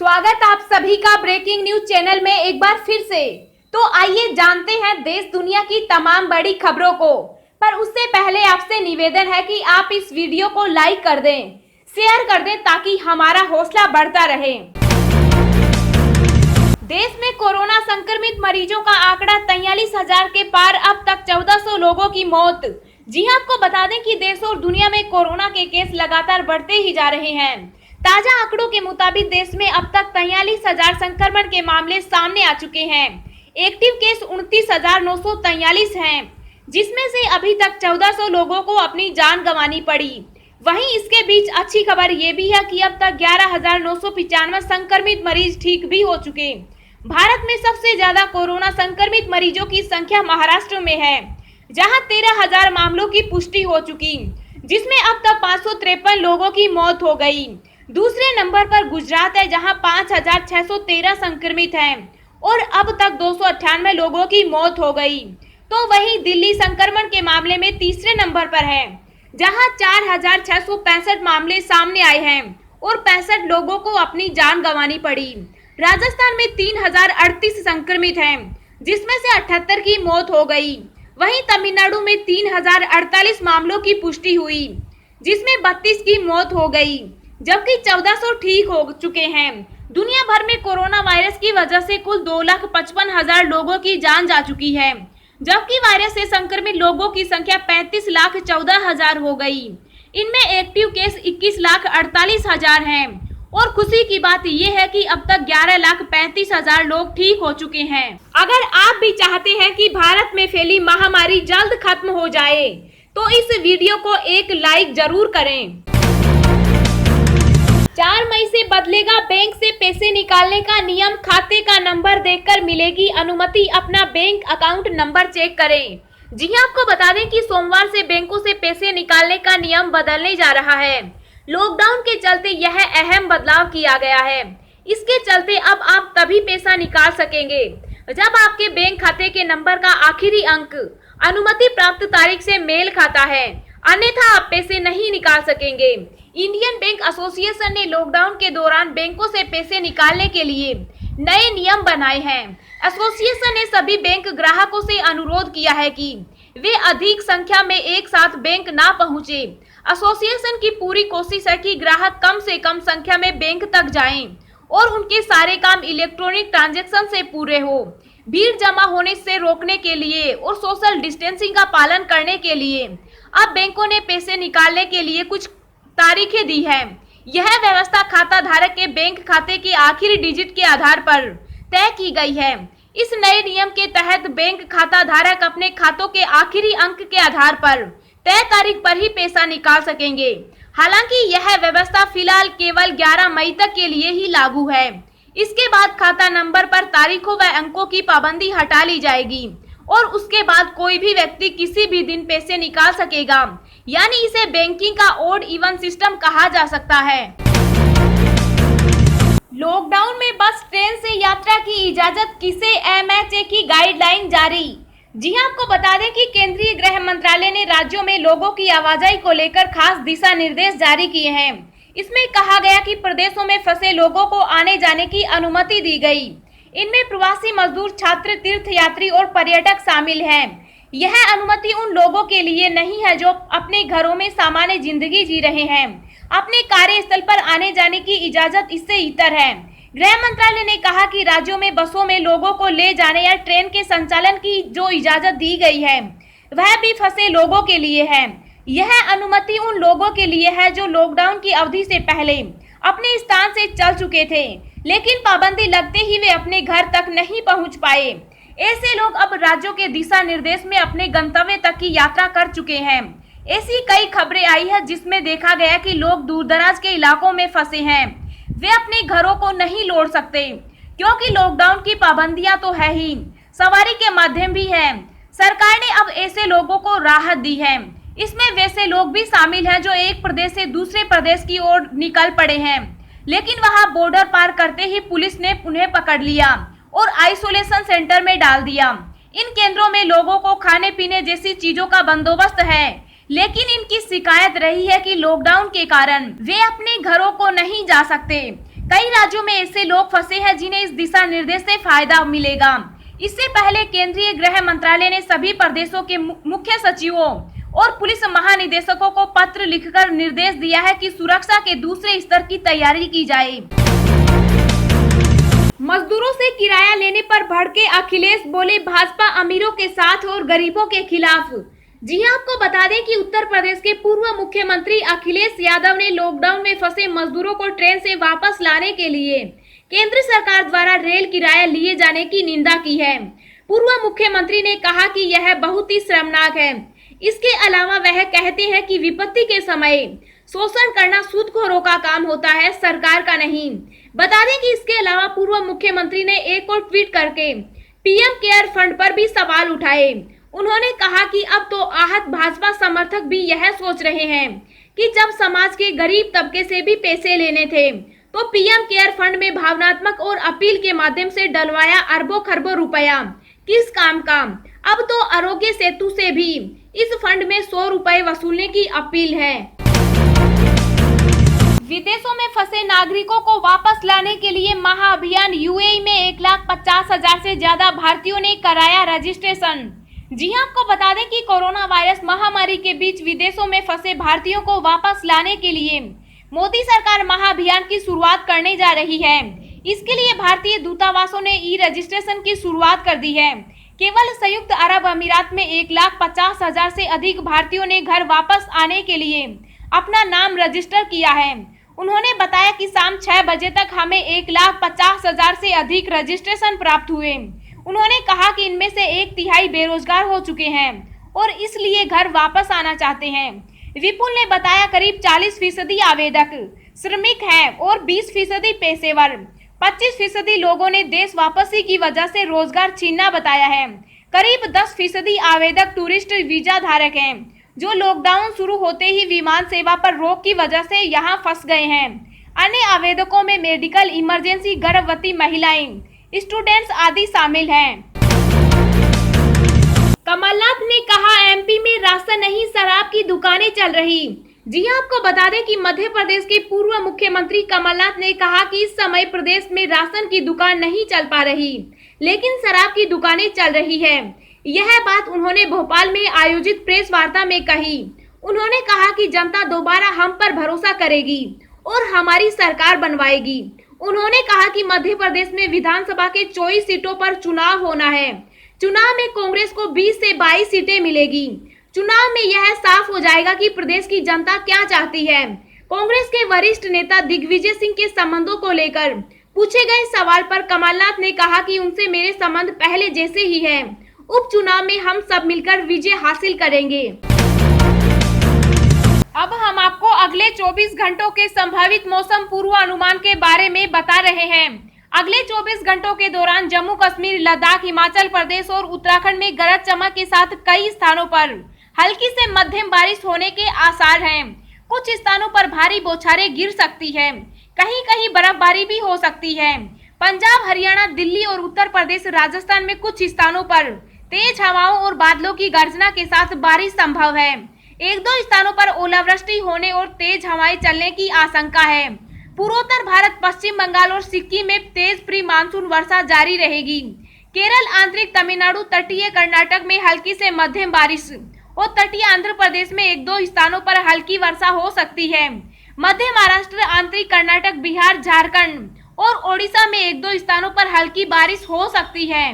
स्वागत आप सभी का ब्रेकिंग न्यूज चैनल में एक बार फिर से। तो आइए जानते हैं देश दुनिया की तमाम बड़ी खबरों को। पर उससे पहले आपसे निवेदन है कि आप इस वीडियो को लाइक कर दें, शेयर कर दें ताकि हमारा हौसला बढ़ता रहे। देश में कोरोना संक्रमित मरीजों का आंकड़ा 43,000 के पार, अब तक 1400 लोगों की मौत। जी हां, आपको बता दें कि देश और दुनिया में कोरोना के केस लगातार बढ़ते ही जा रहे हैं। ताजा आंकड़ों के मुताबिक देश में अब तक 43,000 संक्रमण के मामले सामने आ चुके हैं। एक्टिव केस 29,943 हैं, जिसमें से अभी तक 1400 लोगों को अपनी जान गंवानी पड़ी। वहीं इसके बीच अच्छी खबर ये भी है कि अब तक 11,995 संक्रमित मरीज ठीक भी हो चुके। भारत में सबसे ज्यादा कोरोना संक्रमित मरीजों की संख्या महाराष्ट्र में है, जहां 13,000 मामलों की पुष्टि हो चुकी, जिसमें अब तक 553 लोगों की मौत हो गई। दूसरे नंबर पर गुजरात है, जहां 5,613 संक्रमित हैं और अब तक 298 लोगों की मौत हो गई। तो वहीं दिल्ली संक्रमण के मामले में तीसरे नंबर पर है, जहां 4,665 मामले सामने आए हैं और 65 लोगों को अपनी जान गंवानी पड़ी। राजस्थान में 3,038 संक्रमित हैं, जिसमें से 78 की मौत हो गई। वहीं तमिलनाडु में 3,048 मामलों की पुष्टि हुई, जिसमें 32 की मौत हो गई, जबकि 1400 ठीक हो चुके हैं। दुनिया भर में कोरोना वायरस की वजह से कुल 2,55,000 लोगों की जान जा चुकी है, जबकि वायरस से संक्रमित लोगों की संख्या 35,14,000 हो गई। इनमें एक्टिव केस 21,48,000 हैं और खुशी की बात यह है कि अब तक 11,35,000 लोग ठीक हो चुके हैं। अगर आप भी चाहते हैं कि भारत में फैली महामारी जल्द खत्म हो जाए, तो इस वीडियो को एक लाइक जरूर करें। 4 मई से बदलेगा बैंक से पैसे निकालने का नियम। खाते का नंबर देखकर मिलेगी अनुमति, अपना बैंक अकाउंट नंबर चेक करें। जी हां, आपको बता दें कि सोमवार से बैंकों से पैसे निकालने का नियम बदलने जा रहा है। लॉकडाउन के चलते यह अहम बदलाव किया गया है। इसके चलते अब आप तभी पैसा निकाल सकेंगे जब आपके बैंक खाते के नंबर का आखिरी अंक अनुमति प्राप्त तारीख से मेल खाता है, अन्यथा आप पैसे नहीं निकाल सकेंगे। इंडियन बैंक एसोसिएशन ने लॉकडाउन के दौरान बैंकों से पैसे निकालने के लिए नए नियम बनाए हैं। एसोसिएशन ने सभी बैंक ग्राहकों से अनुरोध किया है कि वे अधिक संख्या में एक साथ बैंक ना पहुंचे। एसोसिएशन की पूरी कोशिश है कि ग्राहक कम से कम संख्या में बैंक तक जाएं और उनके सारे काम इलेक्ट्रॉनिक ट्रांजैक्शन से पूरे हो। भीड़ जमा होने से रोकने के लिए और सोशल डिस्टेंसिंग का पालन करने के लिए अब बैंकों ने पैसे निकालने के लिए कुछ तारीखें दी है। यह व्यवस्था खाता धारक के बैंक खाते के आखिरी डिजिट के आधार पर तय की गई है। इस नए नियम के तहत बैंक खाता धारक अपने खातों के आखिरी अंक के आधार पर तय तारीख पर ही पैसा निकाल सकेंगे। हालांकि यह व्यवस्था फिलहाल केवल 11 मई तक के लिए ही लागू है। इसके बाद खाता नंबर पर तारीखों व अंकों की पाबंदी हटा ली जाएगी और उसके बाद कोई भी व्यक्ति किसी भी दिन पैसे निकाल सकेगा, यानी इसे बैंकिंग का ऑड इवन सिस्टम कहा जा सकता है। लॉकडाउन में बस ट्रेन से यात्रा की इजाजत किसे, एमएचए की गाइडलाइन जारी। जी हां, आपको बता दें कि केंद्रीय गृह मंत्रालय ने राज्यों में लोगों की आवाजाही को लेकर खास दिशा निर्देश जारी किए हैं। इसमें कहा गया कि प्रदेशों में फंसे लोगों को आने जाने की अनुमति दी गई। इनमें प्रवासी मजदूर, छात्र, तीर्थयात्री और पर्यटक शामिल हैं। यह अनुमति उन लोगों के लिए नहीं है जो अपने घरों में सामान्य जिंदगी जी रहे हैं। अपने कार्यस्थल पर आने जाने की इजाजत इससे इतर है। गृह मंत्रालय ने कहा कि राज्यों में बसों में लोगों को ले जाने या ट्रेन के संचालन की जो इजाजत दी गई है, वह भी फंसे लोगों के लिए है। यह अनुमति उन लोगों के लिए है जो लॉकडाउन की अवधि से पहले अपने स्थान से चल चुके थे, लेकिन पाबंदी लगते ही वे अपने घर तक नहीं पहुंच पाए। ऐसे लोग अब राज्यों के दिशा निर्देश में अपने गंतव्य तक की यात्रा कर चुके हैं। ऐसी कई खबरें आई है जिसमें देखा गया कि लोग दूरदराज के इलाकों में फंसे हैं। वे अपने घरों को नहीं लौट सकते क्योंकि लॉकडाउन की पाबंदियां तो है ही, सवारी के माध्यम भी है। सरकार ने अब ऐसे लोगों को राहत दी है। इसमें वैसे लोग भी शामिल हैं जो एक प्रदेश से दूसरे प्रदेश की ओर निकल पड़े हैं, लेकिन वहां बॉर्डर पार करते ही पुलिस ने उन्हें पकड़ लिया और आइसोलेशन सेंटर में डाल दिया। इन केंद्रों में लोगों को खाने पीने जैसी चीजों का बंदोबस्त है, लेकिन इनकी शिकायत रही है कि लॉकडाउन के कारण वे अपने घरों को नहीं जा सकते। कई राज्यों में ऐसे लोग फंसे हैं जिन्हें इस दिशा निर्देश से फायदा मिलेगा। इससे पहले केंद्रीय गृह मंत्रालय ने सभी प्रदेशों के मुख्य सचिवों और पुलिस महानिदेशकों को पत्र लिखकर निर्देश दिया है कि सुरक्षा के दूसरे स्तर की तैयारी की जाए। मजदूरों से किराया लेने पर भड़के अखिलेश, बोले भाजपा अमीरों के साथ और गरीबों के खिलाफ। जी हां, आपको बता दें कि उत्तर प्रदेश के पूर्व मुख्यमंत्री अखिलेश यादव ने लॉकडाउन में फंसे मजदूरों को ट्रेन से वापस लाने के लिए केंद्र सरकार द्वारा रेल किराया लिए जाने की निंदा की है। पूर्व मुख्यमंत्री ने कहा कि यह बहुत ही शर्मनाक है। इसके अलावा वह कहते हैं कि विपत्ति के समय शोषण करना सूदखोरों का काम होता है, सरकार का नहीं। बता दें कि इसके अलावा पूर्व मुख्यमंत्री ने एक और ट्वीट करके पीएम केयर फंड पर भी सवाल उठाए। उन्होंने कहा कि अब तो आहत भाजपा समर्थक भी यह सोच रहे हैं कि जब समाज के गरीब तबके से भी पैसे लेने थे तो पीएम केयर फंड में भावनात्मक और अपील के माध्यम से डलवाया अरबों खरबों रुपया किस काम का। अब तो आरोग्य सेतु से भी इस फंड में 100 रुपए वसूलने की अपील है। विदेशों में फंसे नागरिकों को वापस लाने के लिए महाअभियान। यूएई में 1,50,000 से ज्यादा भारतीयों ने कराया रजिस्ट्रेशन। जी हां, आपको बता दें कि कोरोना वायरस महामारी के बीच विदेशों में फंसे भारतीयों को वापस लाने के लिए मोदी सरकार महाअभियान की शुरुआत करने जा रही है। इसके लिए भारतीय दूतावासों ने ई रजिस्ट्रेशन की शुरुआत कर दी है। केवल संयुक्त अरब अमीरात में 1,50,000 से अधिक भारतीयों ने घर वापस आने के लिए अपना नाम रजिस्टर किया है। उन्होंने बताया कि शाम 6 बजे तक हमें 1,50,000 से अधिक रजिस्ट्रेशन प्राप्त हुए। उन्होंने कहा कि इनमें से 1/3 बेरोजगार हो चुके हैं और इसलिए घर वापस आना चाहते हैं। विपुल ने बताया करीब 40% आवेदक श्रमिक हैं और 20% पेशेवर। 25% लोगों ने देश वापसी की वजह से रोजगार छीनना बताया है। करीब 10% आवेदक टूरिस्ट वीजा धारक हैं जो लॉकडाउन शुरू होते ही विमान सेवा पर रोक की वजह से यहां फंस गए हैं। अन्य आवेदकों में मेडिकल इमरजेंसी, गर्भवती महिलाएं, स्टूडेंट्स आदि शामिल हैं। कमलनाथ ने कहा एमपी में राशन नहीं शराब की दुकानें चल रही। जी हां, आपको बता दें कि मध्य प्रदेश के पूर्व मुख्यमंत्री कमलनाथ ने कहा कि इस समय प्रदेश में राशन की दुकान नहीं चल पा रही, लेकिन शराब की दुकानें चल रही है। यह बात उन्होंने भोपाल में आयोजित प्रेस वार्ता में कही। उन्होंने कहा कि जनता दोबारा हम पर भरोसा करेगी और हमारी सरकार बनवाएगी। उन्होंने कहा कि मध्य प्रदेश में विधानसभा के 24 सीटों पर चुनाव होना है। चुनाव में कांग्रेस को 20 से 22 सीटें मिलेगी। चुनाव में यह साफ हो जाएगा कि प्रदेश की जनता क्या चाहती है। कांग्रेस के वरिष्ठ नेता दिग्विजय सिंह के संबंधों को लेकर पूछे गए सवाल पर कमलनाथ ने कहा कि उनसे मेरे संबंध पहले जैसे ही हैं। उपचुनाव में हम सब मिलकर विजय हासिल करेंगे। अब हम आपको अगले 24 घंटों के संभावित मौसम पूर्वानुमान के बारे में बता रहे हैं। अगले 24 घंटों के दौरान जम्मू कश्मीर, लद्दाख, हिमाचल प्रदेश और उत्तराखंड में गरज चमक के साथ कई स्थानों पर हल्की से मध्यम बारिश होने के आसार हैं। कुछ स्थानों पर भारी बौछारें गिर सकती है। कहीं कहीं बर्फबारी भी हो सकती है। पंजाब, हरियाणा, दिल्ली और उत्तर प्रदेश, राजस्थान में कुछ स्थानों पर तेज हवाओं और बादलों की गर्जना के साथ बारिश संभव है। 1-2 स्थानों पर ओलावृष्टि होने और तेज हवाएं चलने की आशंका है। पूर्वोत्तर भारत, पश्चिम बंगाल और सिक्किम में तेज प्री मानसून वर्षा जारी रहेगी। केरल, आंतरिक तमिलनाडु, तटीय कर्नाटक में हल्की से मध्यम बारिश और तटीय आंध्र प्रदेश में 1-2 स्थानों पर हल्की वर्षा हो सकती है। मध्य महाराष्ट्र, आंतरिक कर्नाटक, बिहार, झारखंड और ओडिशा में 1-2 स्थानों पर हल्की बारिश हो सकती है।